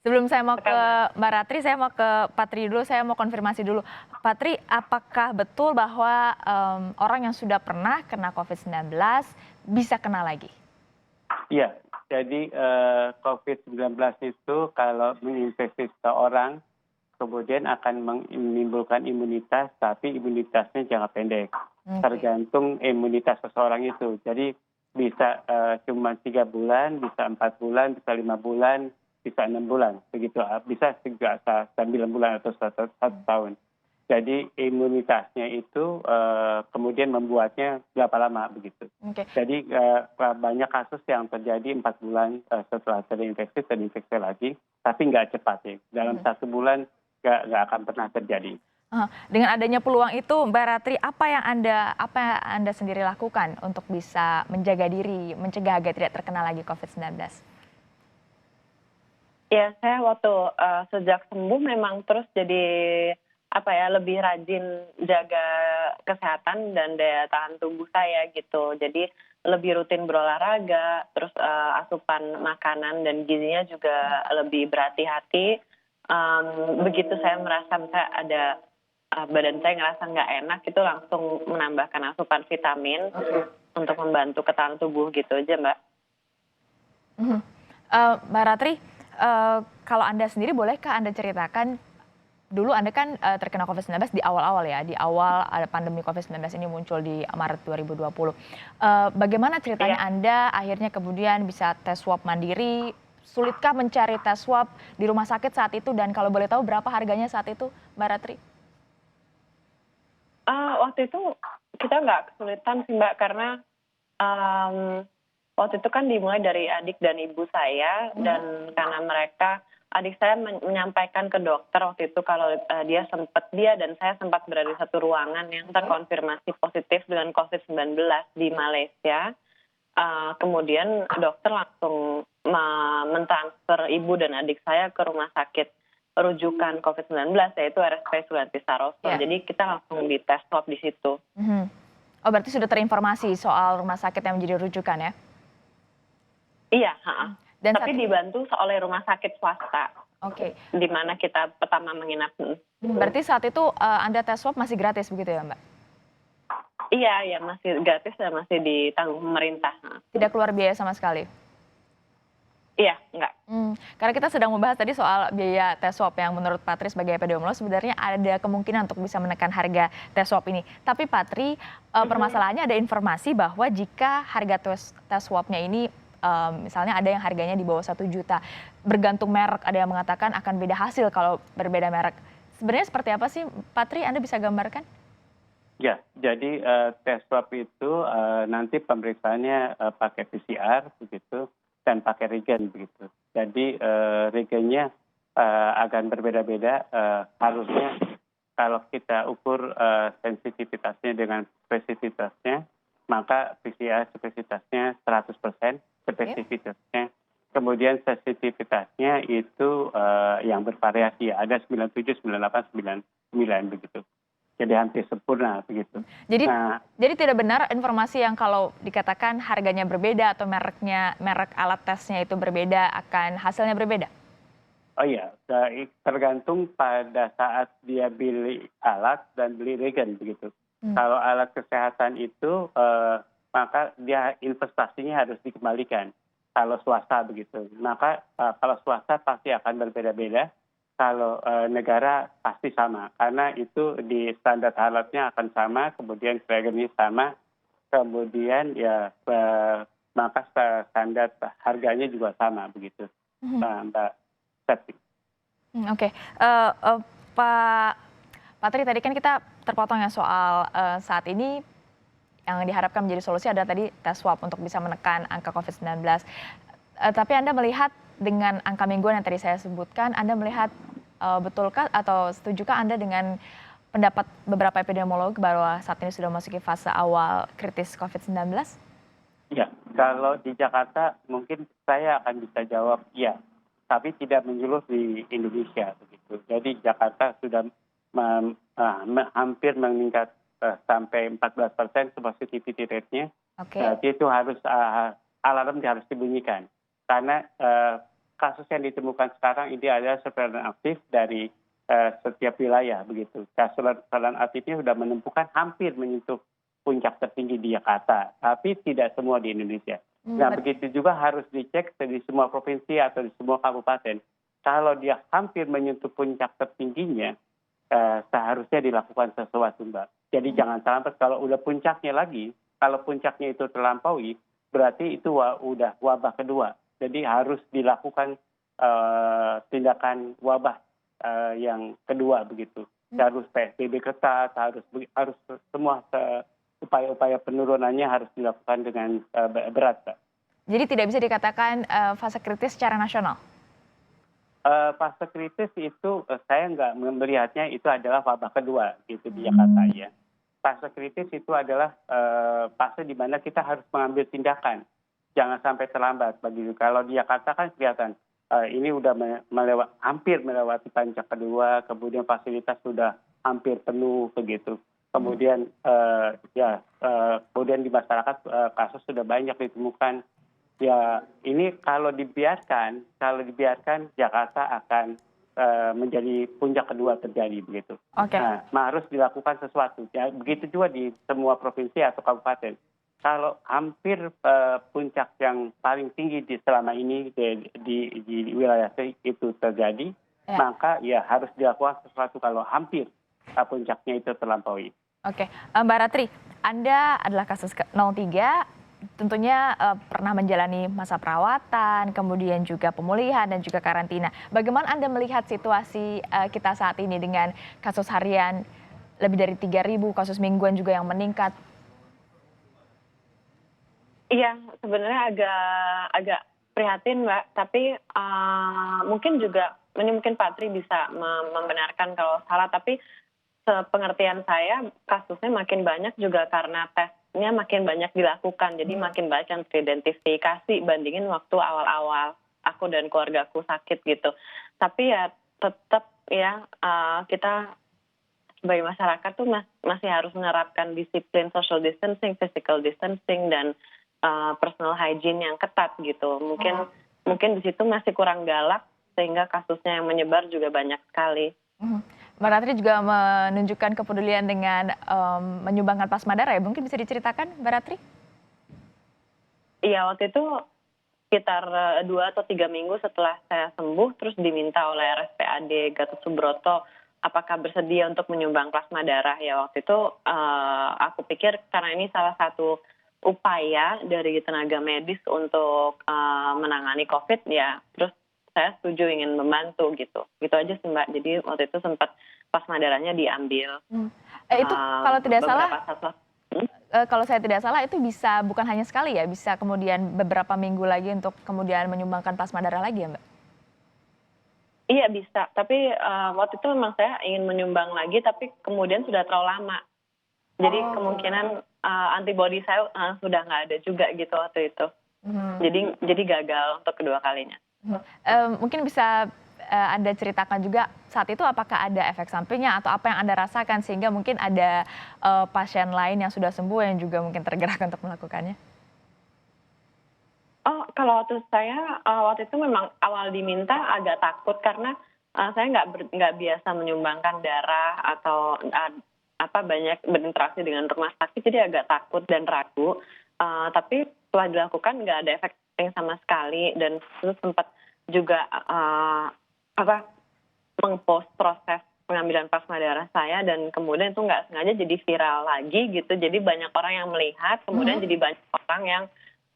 Sebelum saya mau ke Karena Mbak Ratri, saya mau ke Patri dulu, saya mau konfirmasi dulu. Patri, apakah betul bahwa orang yang sudah pernah kena COVID-19 bisa kena lagi? iya, jadi COVID-19 itu kalau menginfeksi seseorang, kemudian akan menimbulkan imunitas, tapi imunitasnya jangka pendek. Oke. Tergantung imunitas seseorang itu. Jadi bisa cuma 3 bulan, bisa 4 bulan, bisa 5 bulan, bisa 6 bulan. Begitu, bisa juga 9 bulan atau satu tahun. Jadi imunitasnya itu kemudian membuatnya berapa lama begitu. Oke. Jadi banyak kasus yang terjadi 4 bulan setelah terinfeksi lagi, tapi nggak cepat ya. Dalam Mhm. 1 bulan nggak akan pernah terjadi. Dengan adanya peluang itu, Mbak Ratri, apa yang Anda sendiri lakukan untuk bisa menjaga diri, mencegah agar tidak terkena lagi COVID-19? Ya, saya waktu sejak sembuh memang terus jadi lebih rajin jaga kesehatan dan daya tahan tubuh saya gitu. Jadi lebih rutin berolahraga, terus asupan makanan dan gizinya juga lebih berhati-hati. Begitu saya merasa misalnya ada badan saya ngerasa nggak enak, itu langsung menambahkan asupan vitamin untuk membantu ketahanan tubuh gitu aja, Mbak. Mhm. Mbak Ratri, kalau Anda sendiri bolehkah Anda ceritakan, dulu Anda kan terkena COVID-19 di awal-awal ya, di awal ada pandemi COVID-19 ini muncul di Maret 2020. Bagaimana ceritanya Iya. Anda akhirnya kemudian bisa tes swab mandiri? Sulitkah mencari tes swab di rumah sakit saat itu, dan kalau boleh tahu berapa harganya saat itu, Mbak Ratri? Waktu itu kita nggak kesulitan sih, Mbak, karena waktu itu kan dimulai dari adik dan ibu saya, dan karena adik saya menyampaikan ke dokter waktu itu kalau dia dan saya sempat berada di satu ruangan yang terkonfirmasi positif dengan COVID-19 di Malaysia. Kemudian dokter langsung mentransfer ibu dan adik saya ke rumah sakit rujukan COVID-19, yaitu RSP Sulianti Saroso. Ya. Jadi kita langsung dites swab di situ. Oh, berarti sudah terinformasi soal rumah sakit yang menjadi rujukan ya? Iya, heeh. Dan Tapi saat itu, dibantu oleh rumah sakit swasta, oke. di mana kita pertama menginap. Berarti saat itu Anda tes swab masih gratis begitu ya, Mbak? Iya, ya masih gratis dan masih ditanggung pemerintah. Tidak keluar biaya sama sekali? Iya, enggak. Karena kita sedang membahas tadi soal biaya tes swab yang menurut Patri sebagai epidemiolog sebenarnya ada kemungkinan untuk bisa menekan harga tes swab ini. Tapi Patri, permasalahannya ada informasi bahwa jika harga tes swabnya ini misalnya ada yang harganya di bawah 1 juta, bergantung merek, ada yang mengatakan akan beda hasil kalau berbeda merek. Sebenarnya seperti apa sih, Patri, Anda bisa gambarkan? Ya, jadi tes swab itu nanti pemeriksaannya pakai PCR begitu dan pakai regen begitu. Jadi regennya akan berbeda-beda. Harusnya kalau kita ukur sensitivitasnya dengan spesifisitasnya, maka PCR spesifisitasnya 100%, Oke. spesifisitasnya. Kemudian sensitivitasnya itu yang bervariasi, ada 97, 98, 99 begitu. Jadi hampir sempurna begitu. Jadi Nah, jadi tidak benar informasi yang kalau dikatakan harganya berbeda atau merek alat tesnya itu berbeda akan hasilnya berbeda? oh iya, tergantung pada saat dia beli alat dan beli regen begitu. Mmm, Kalau alat kesehatan itu maka dia investasinya harus dikembalikan. Kalau swasta begitu, maka kalau swasta pasti akan berbeda-beda. Kalau negara pasti sama, karena itu di standar alatnya akan sama, kemudian regennya sama, kemudian ya maka standar harganya juga sama begitu, mhm. Mbak Septi. Oke. Pak Patri, tadi kan kita terpotong ya soal, saat ini yang diharapkan menjadi solusi adalah tadi tes swab untuk bisa menekan angka COVID-19. Tapi Anda melihat dengan angka mingguan yang tadi saya sebutkan, Anda melihat, betulkah atau setujukah Anda dengan pendapat beberapa epidemiolog bahwa saat ini sudah memasuki fase awal kritis COVID-19? Ya, kalau di Jakarta mungkin saya akan bisa jawab iya, tapi tidak menyeluruh di Indonesia begitu. Jadi Jakarta sudah hampir meningkat sampai 14% positivity rate-nya. Oke. Berarti itu harus alarm harus dibunyikan. Karena kasus yang ditemukan sekarang ini adalah surveillance aktif dari setiap wilayah begitu. Surveillance aktifnya sudah menemukan hampir menyentuh puncak tertinggi di Jakarta, tapi tidak semua di Indonesia. Nah, begitu juga harus dicek di semua provinsi atau di semua kabupaten. Kalau dia hampir menyentuh puncak tertingginya, seharusnya dilakukan sesuatu, Mbak. Jadi jangan sampai kalau udah puncaknya lagi, kalau puncaknya itu terlampaui, berarti itu udah wabah kedua. Jadi harus dilakukan tindakan wabah yang kedua begitu. Harus PSBB ketat, harus semua upaya-upaya penurunannya harus dilakukan dengan berat, Mbak. Jadi tidak bisa dikatakan fase kritis secara nasional? Fase kritis itu saya nggak melihatnya itu adalah wabah kedua gitu di Jakarta ya. Fase kritis itu adalah fase di mana kita harus mengambil tindakan. Jangan sampai terlambat begitu. Kalau di Jakarta kan kelihatan ini udah hampir melewati puncak kedua, kemudian fasilitas sudah hampir penuh begitu. Kemudian kemudian di masyarakat kasus sudah banyak ditemukan. Ya, ini kalau dibiarkan Jakarta akan menjadi puncak kedua terjadi begitu. Oke. Nah, harus dilakukan sesuatu. Ya, begitu juga di semua provinsi atau kabupaten. Kalau hampir puncak yang paling tinggi selama ini di wilayah itu terjadi, maka ya harus dilakukan sesuatu kalau hampir puncaknya itu terlampaui. Oke, Mbak Ratri, Anda adalah kasus 03. Tentunya pernah menjalani masa perawatan, kemudian juga pemulihan dan juga karantina. Bagaimana Anda melihat situasi kita saat ini dengan kasus harian lebih dari 3.000, kasus mingguan juga yang meningkat? Iya, sebenarnya agak prihatin, Mbak. Tapi mungkin Pak Tri bisa membenarkan kalau salah. Tapi sepengertian saya, kasusnya makin banyak juga karena tesnya makin banyak dilakukan. Jadi makin banyak yang teridentifikasi bandingin waktu awal-awal aku dan keluargaku sakit gitu. Tapi ya tetap ya kita sebagai masyarakat tuh masih harus menerapkan disiplin social distancing, physical distancing, dan personal hygiene yang ketat gitu. Mungkin di situ masih kurang galak sehingga kasusnya yang menyebar juga banyak sekali. Mbak Ratri juga menunjukkan kepedulian dengan menyumbangkan plasma darah ya. Mungkin bisa diceritakan, Mbak Ratri? Iya, waktu itu sekitar 2 atau 3 minggu setelah saya sembuh, terus diminta oleh RSPAD Gatot Subroto apakah bersedia untuk menyumbang plasma darah. Ya waktu itu aku pikir karena ini salah satu upaya dari tenaga medis untuk menangani COVID, ya terus saya setuju ingin membantu gitu. Gitu aja sih, Mbak. Jadi waktu itu sempat plasma darahnya diambil. Itu kalau tidak salah, kalau saya tidak salah itu bisa bukan hanya sekali ya, bisa kemudian beberapa minggu lagi untuk kemudian menyumbangkan plasma darah lagi ya, Mbak? Iya bisa, tapi waktu itu memang saya ingin menyumbang lagi, tapi kemudian sudah terlalu lama. Jadi kemungkinan antibodi saya sudah nggak ada juga gitu waktu itu. Jadi gagal untuk kedua kalinya. Mungkin bisa Anda ceritakan juga saat itu apakah ada efek sampingnya atau apa yang Anda rasakan sehingga mungkin ada pasien lain yang sudah sembuh yang juga mungkin tergerak untuk melakukannya? Oh, kalau waktu itu memang awal diminta agak takut karena saya nggak biasa menyumbangkan darah atau banyak berinteraksi dengan rumah sakit, jadi agak takut dan ragu. Tapi setelah dilakukan nggak ada efek samping sama sekali, dan terus sempat juga mengpost proses pengambilan plasma darah saya, dan kemudian itu nggak sengaja jadi viral lagi gitu. Jadi banyak orang yang melihat, kemudian jadi banyak orang yang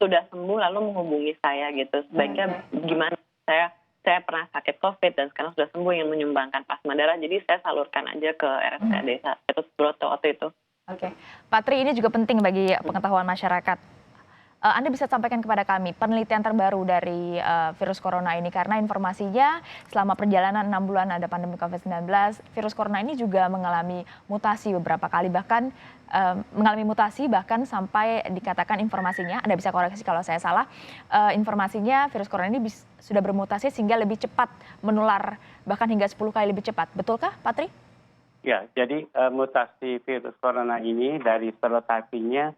sudah sembuh lalu menghubungi saya gitu. Sebaiknya gimana, saya pernah sakit COVID dan sekarang sudah sembuh, ingin menyumbangkan plasma darah. Jadi saya salurkan aja ke RSPAD Gatot Subroto waktu itu. Oke, Pak Tri, ini juga penting bagi pengetahuan masyarakat. Anda bisa sampaikan kepada kami penelitian terbaru dari virus corona ini, karena informasinya selama perjalanan 6 bulan ada pandemi COVID-19, virus corona ini juga mengalami mutasi beberapa kali, bahkan sampai dikatakan informasinya, Anda bisa koreksi kalau saya salah, informasinya virus corona ini sudah bermutasi sehingga lebih cepat menular, bahkan hingga 10 kali lebih cepat. Betulkah, Pak Tri? Ya, jadi mutasi virus corona ini dari serotypingnya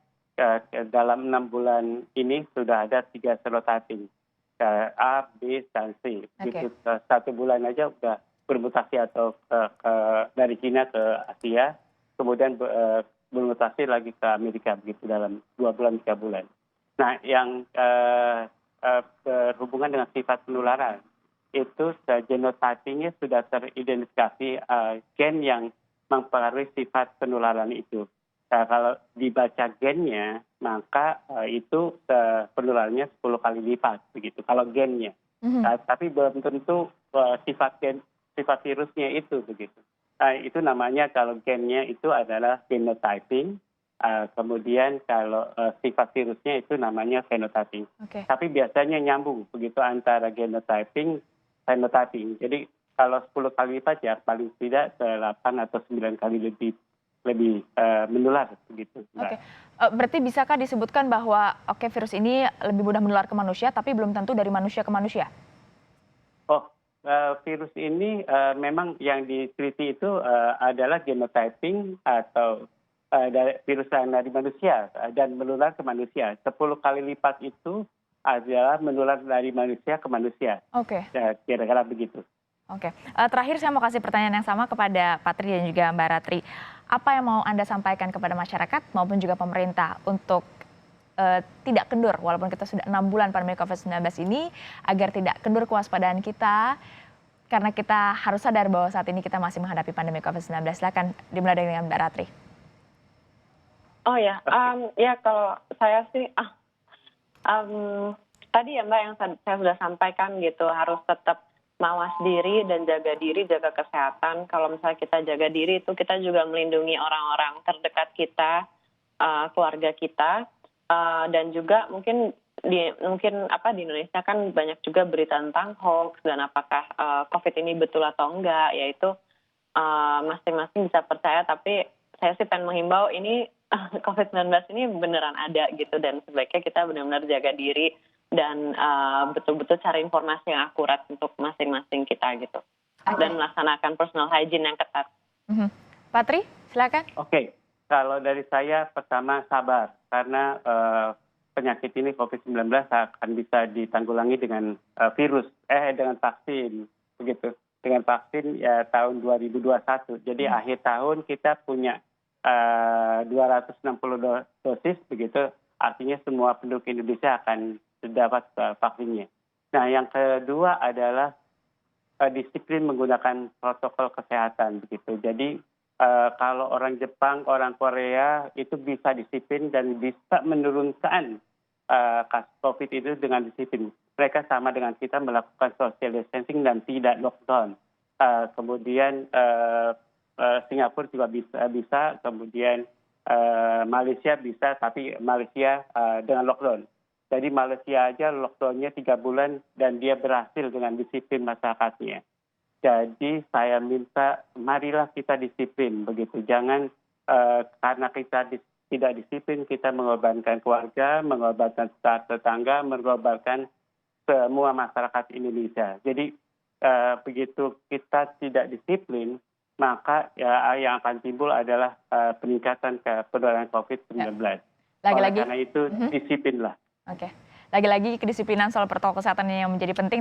dalam 6 bulan ini sudah ada 3 serotyping. A, B, dan C. Oke. Gitu. 1 bulan aja udah bermutasi atau dari Cina ke Asia, kemudian bermutasi lagi ke Amerika begitu dalam 2 bulan 3 bulan. Nah, yang berhubungan dengan sifat penularan itu genotypingnya sudah teridentifikasi gen yang mempengaruhi sifat penularan itu. Nah, kalau dibaca gennya, maka itu penularannya 10 kali lipat begitu. Kalau gennya, tapi belum tentu sifat virusnya itu begitu. Itu namanya kalau gennya itu adalah genotyping. Kemudian kalau sifat virusnya itu namanya phenotyping. Oke. Tapi biasanya nyambung begitu antara genotyping, phenotyping. Jadi kalau 10 kali lipat ya paling tidak 8 atau 9 kali lebih menular begitu. Oke. Berarti bisakah disebutkan bahwa virus ini lebih mudah menular ke manusia tapi belum tentu dari manusia ke manusia? Oh, virus ini memang yang diteliti itu adalah genotyping atau virus yang dari manusia dan menular ke manusia. 10 kali lipat itu adalah menular dari manusia ke manusia. Oke. Kira-kira begitu. Oke. Terakhir saya mau kasih pertanyaan yang sama kepada Pak Tri dan juga Mbak Ratri. Apa yang mau Anda sampaikan kepada masyarakat maupun juga pemerintah untuk tidak kendur walaupun kita sudah 6 bulan pandemi COVID-19 ini, agar tidak kendur kewaspadaan kita karena kita harus sadar bahwa saat ini kita masih menghadapi pandemi COVID-19. Silakan dimulai dengan Mbak Ratri. Oh ya, ya kalau saya sih tadi ya Mbak yang saya sudah sampaikan gitu, harus tetap mawas diri dan jaga diri, jaga kesehatan. Kalau misalnya kita jaga diri itu kita juga melindungi orang-orang terdekat kita, keluarga kita, dan juga mungkin di Indonesia kan banyak juga berita tentang hoax dan apakah COVID ini betul atau enggak, yaitu masing-masing bisa percaya. Tapi saya sih pengen menghimbau ini COVID-19 ini beneran ada gitu, dan sebaiknya kita benar-benar jaga diri dan betul-betul cari informasi yang akurat untuk masing-masing kita gitu. Dan melaksanakan personal hygiene yang ketat. Pak Tri, silakan. Oke, kalau dari saya pertama sabar karena penyakit ini COVID-19 akan bisa ditanggulangi dengan dengan vaksin begitu. Dengan vaksin ya tahun 2021. Jadi akhir tahun kita punya 260 dosis begitu, artinya semua penduduk Indonesia akan dapat vaksinnya. Nah, yang kedua adalah disiplin menggunakan protokol kesehatan begitu. Jadi kalau orang Jepang, orang Korea itu bisa disiplin dan bisa menurunkan kasus COVID itu dengan disiplin. Mereka sama dengan kita melakukan social distancing dan tidak lockdown. Kemudian Singapura juga bisa, kemudian Malaysia bisa, tapi Malaysia dengan lockdown. Jadi Malaysia aja lockdownnya 3 bulan dan dia berhasil dengan disiplin masyarakatnya. Jadi saya minta marilah kita disiplin begitu. Jangan karena kita tidak disiplin kita mengorbankan keluarga, mengorbankan tetangga, mengorbankan semua masyarakat Indonesia. Jadi begitu kita tidak disiplin, maka yang akan timbul adalah peningkatan penularan COVID-19. Lagi-lagi. Karena itu disiplinlah. Oke. Lagi-lagi kedisiplinan soal protokol kesehatan yang menjadi penting.